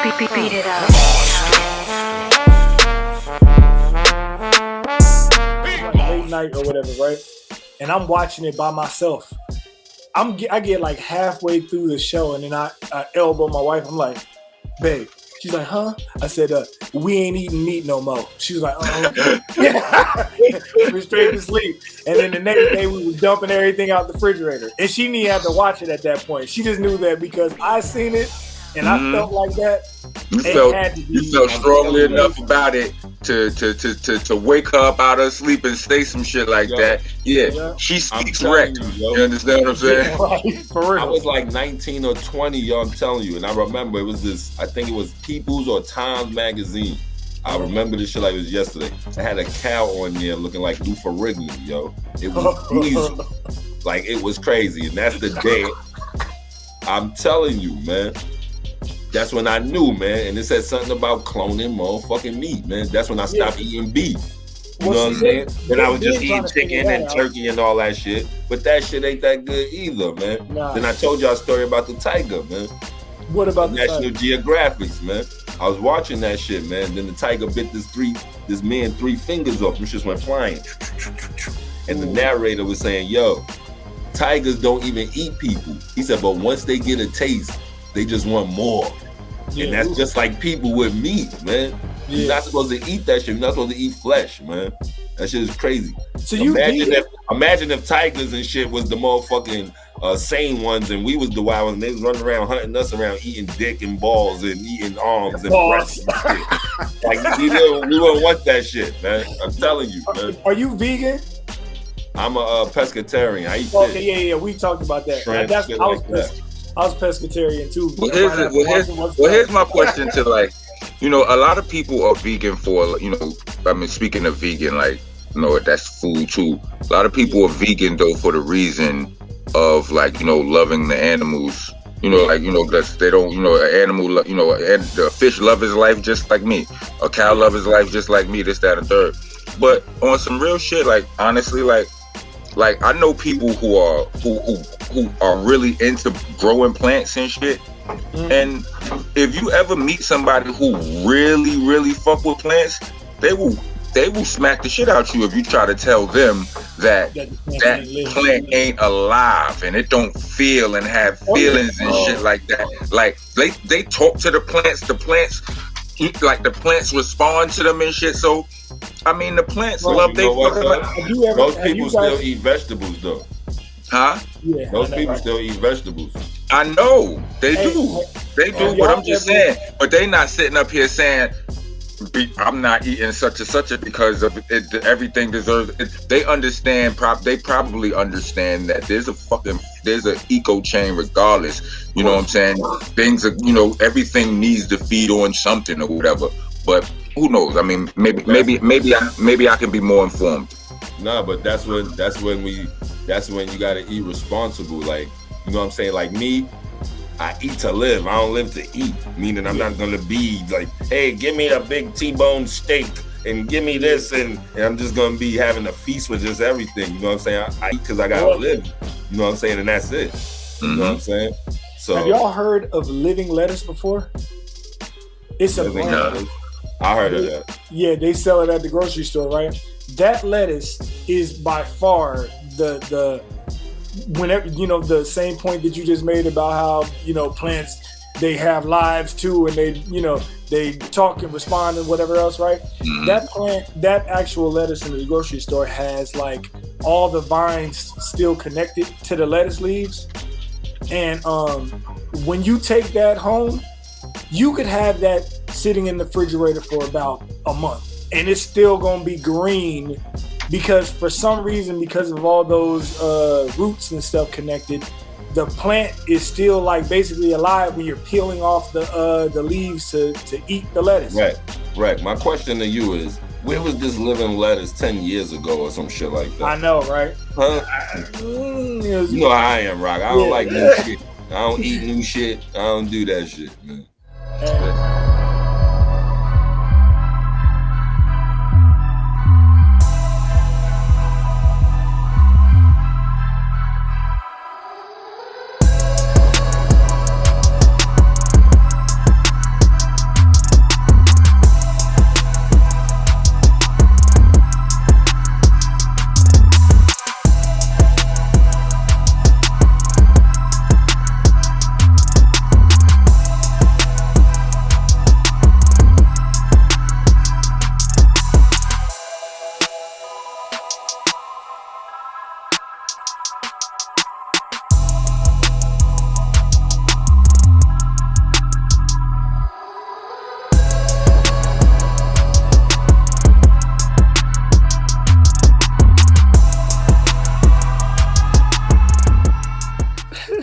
Beat it up. Late night or whatever, right? And I'm watching it by myself. I get like halfway through the show, and then I elbow my wife. I'm like, babe. She's like, huh? I said, we ain't eating meat no more. She was like, oh, okay. We're straight to sleep. And then the next day, we were dumping everything out the refrigerator. And she didn't have to watch it at that point. She just knew that because I seen it, and I felt like that. You felt strongly enough about it to wake her up out of sleep and say some shit like that. Yeah, she speaks wrecked. You understand what I'm saying? Right, for real. I was like 19 or 20, yo, I'm telling you. And I remember it was this, I think it was People's or Times magazine. I remember this shit like it was yesterday. I had a cow on there looking like Farrigno, yo. It was diesel. Like, it was crazy. And that's the day. I'm telling you, man. That's when I knew, man. And it said something about cloning motherfucking meat, man. That's when I stopped eating beef. You know what I'm saying? Then I was just eating chicken and turkey and all that shit. But that shit ain't that good either, man. Nah. Then I told y'all a story about the tiger, man. What about the National Geographics, man? I was watching that shit, man. Then the tiger bit this man 3 fingers off. Which just went flying. And the narrator was saying, yo, tigers don't even eat people. He said, but once they get a taste, they just want more. And that's just like people with meat, man. You're not supposed to eat that shit. You're not supposed to eat flesh, man. That shit is crazy. So imagine if tigers and shit was the motherfucking sane ones, and we was the wild ones, and they was running around hunting us around, eating dick and balls and eating arms and breasts and shit. Like, we wouldn't want that shit, man. I'm telling you, man. Are you vegan? I'm a pescatarian. I eat fish. Okay, yeah. We talked about that. I was pescatarian too. Well, here's my question to, like, you know, a lot of people are vegan for, you know, I mean, speaking of vegan, like, you know, that's food too. A lot of people are vegan though for the reason of, like, you know, loving the animals. You know, like, you know, because they don't, you know, an animal, you know, a fish love his life just like me. A cow love his life just like me, this, that, and third. But on some real shit, like, honestly, like I know people who are really into growing plants and shit. And if you ever meet somebody who really, really fuck with plants, they will smack the shit out you if you try to tell them that plant ain't alive and it don't feel and have feelings and shit like that. Like, they talk to the plants like the plants respond to them and shit. So I mean, the plants love they fucking. Those people still eat vegetables though. Huh? Yeah, those people still eat vegetables. I know they do. They do, but I'm just saying. But they not sitting up here saying, I'm not eating such and such because of it, everything deserves it. They understand. They probably understand that there's an eco chain regardless. You know what I'm saying? Things are, you know, everything needs to feed on something or whatever. But who knows? I mean, maybe I can be more informed. No, but that's when you gotta eat responsible. Like, you know what I'm saying? Like me, I eat to live. I don't live to eat. Meaning I'm not gonna be like, hey, give me a big T-bone steak and give me this, and I'm just gonna be having a feast with just everything. You know what I'm saying? I eat because I gotta live. You know what I'm saying? And that's it. You know what I'm saying? So have y'all heard of living lettuce before? It's a brand. I heard of that. Yeah, they sell it at the grocery store, right? That lettuce is by far the whenever, you know, the same point that you just made about how, you know, plants, they have lives too, and they, you know, they talk and respond and whatever else, right? That actual lettuce in the grocery store has like all the vines still connected to the lettuce leaves. And when you take that home, you could have that sitting in the refrigerator for about a month and it's still gonna be green because for some reason, because of all those roots and stuff connected, the plant is still like basically alive when you're peeling off the leaves to eat the lettuce. Right. My question to you is, where was this living lettuce 10 years ago or some shit like that? I know, right? Huh? You know how I am, Rock. I don't like new shit. I don't eat new shit. I don't do that shit, man.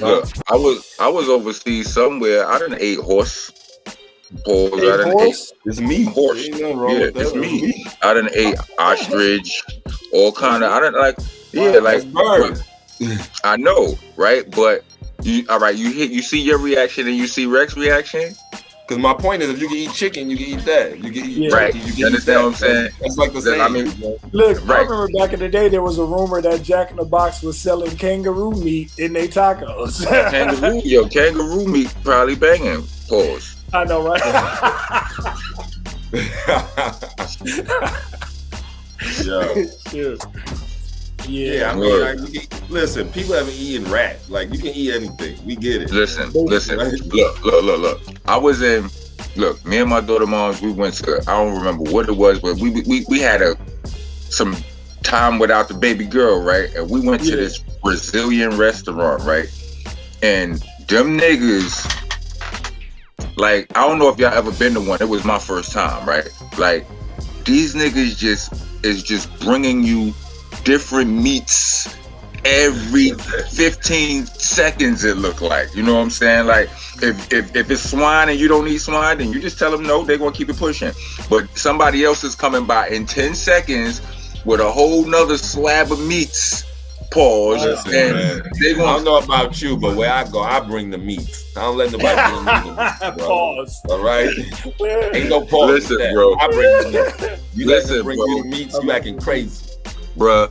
Look, I was overseas somewhere. I done ate horse. Pause. I done ate. It's meat. Horse. Yeah, it's meat. I done ate ostrich. All kind of. I done like. Yeah, like bird. I know, right? But all right. You see your reaction and you see Rex's reaction. Because my point is, if you can eat chicken, you can eat that. You can eat right. You understand what I'm saying? That's like the same. I mean, look, I remember back in the day, there was a rumor that Jack in the Box was selling kangaroo meat in their tacos. Kangaroo meat probably banging. Pause. I know, right? Yeah, I mean, like, listen, people haven't eaten rat. Like, you can eat anything. We get it. Listen. Look. I was in. Look, me and my daughter moms, we went to. I don't remember what it was, but we had some time without the baby girl, right? And we went to this Brazilian restaurant, right? And them niggas, like, I don't know if y'all ever been to one. It was my first time, right? Like, these niggas is just bringing you different meats every 15 seconds, it look like. You know what I'm saying? Like, if it's swine and you don't eat swine, then you just tell them no, they're going to keep it pushing. But somebody else is coming by in 10 seconds with a whole nother slab of meats. Pause. Listen, and I don't know about you, but where I go, I bring the meat. I don't let nobody bring the meat. Pause. All right? Ain't no pause. Listen, bro. I bring the meat. You let them bring bro. you the meats, you acting crazy. Bruh,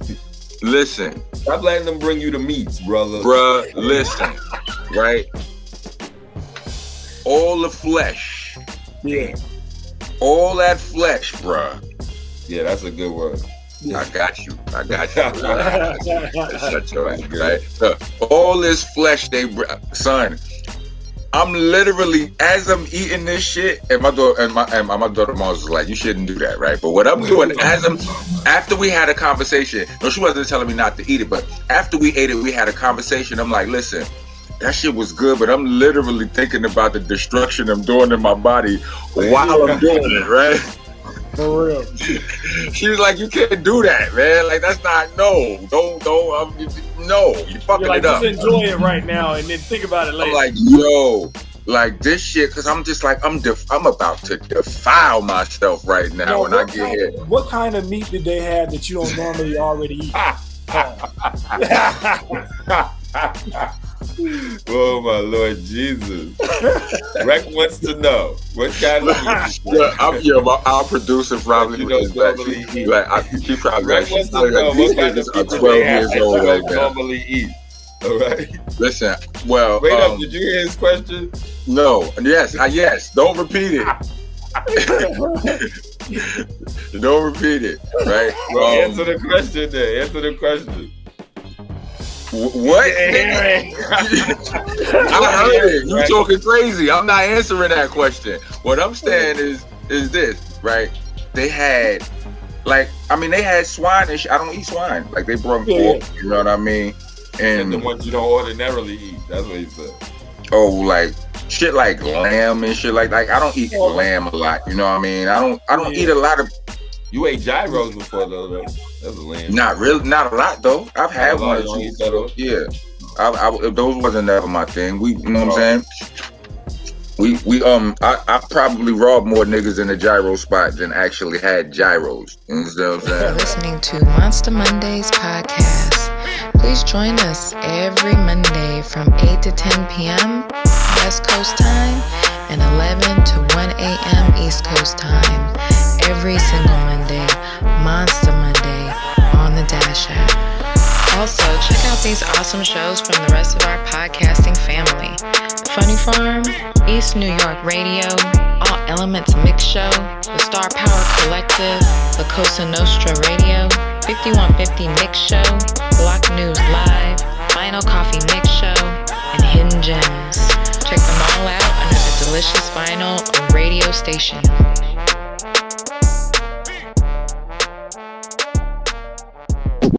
listen. Stop letting them bring you the meats, brother. Bruh, listen. Right? All the flesh. Yeah. All that flesh, bruh. Yeah, that's a good word. Yeah. I got you. Shut your ass, right? All this flesh, son. I'm literally, as I'm eating this shit, and my daughter mom's was like, you shouldn't do that, right? But what I'm doing, after we had a conversation, no, she wasn't telling me not to eat it, but after we ate it, we had a conversation. I'm like, listen, that shit was good, but I'm literally thinking about the destruction I'm doing in my body while I'm doing it, right? For real. She was like, you can't do that, man. Like, that's not, no, you fucking like, it up. just enjoy it right now and then think about it later. I'm like, yo, like this shit, because I'm just like, I'm about to defile myself right now when I get here. What kind of meat did they have that you don't normally already eat? Oh my Lord Jesus. Rex wants to know what kind of meat. Our producer probably she probably Rex wants to know what kind of meat 12 years old right now. Normally eat. All right. Listen, well, wait up, did you hear his question? No. Yes. Don't repeat it. Don't repeat it. Right. Well, answer the question then. Answer the question. What? I heard it. You talking crazy. I'm not answering that question. What I'm saying is this, right? They had, they had swine and shit. I don't eat swine. Like, they brought pork, you know what I mean? And the ones you don't ordinarily eat. That's what he said. Oh, like shit like lamb and shit like I don't eat lamb a lot, you know what I mean? I don't eat a lot of. You ate gyros before though. That's a lamb. Not really, not a lot though. I've had one or two. Yeah, I those wasn't ever my thing. You know what I'm saying? I probably robbed more niggas in the gyro spot than actually had gyros. You know what I'm saying? You're listening to Monsta Mondayz Podcast. Please join us every Monday from 8 to 10 p.m. West Coast time and 11 to 1 a.m. East Coast time. Every single Monday, Monsta Monday on the Dash app. Also, check out these awesome shows from the rest of our podcasting family. Funny Farm, East New York Radio, All Elements Mix Show, The Star Power Collective, La Cosa Nostra Radio, 5150 Mix Show, Block News Live, Vinyl Coffee Mix Show, and Hidden Gems. Check them all out under the Delicious Vinyl radio station.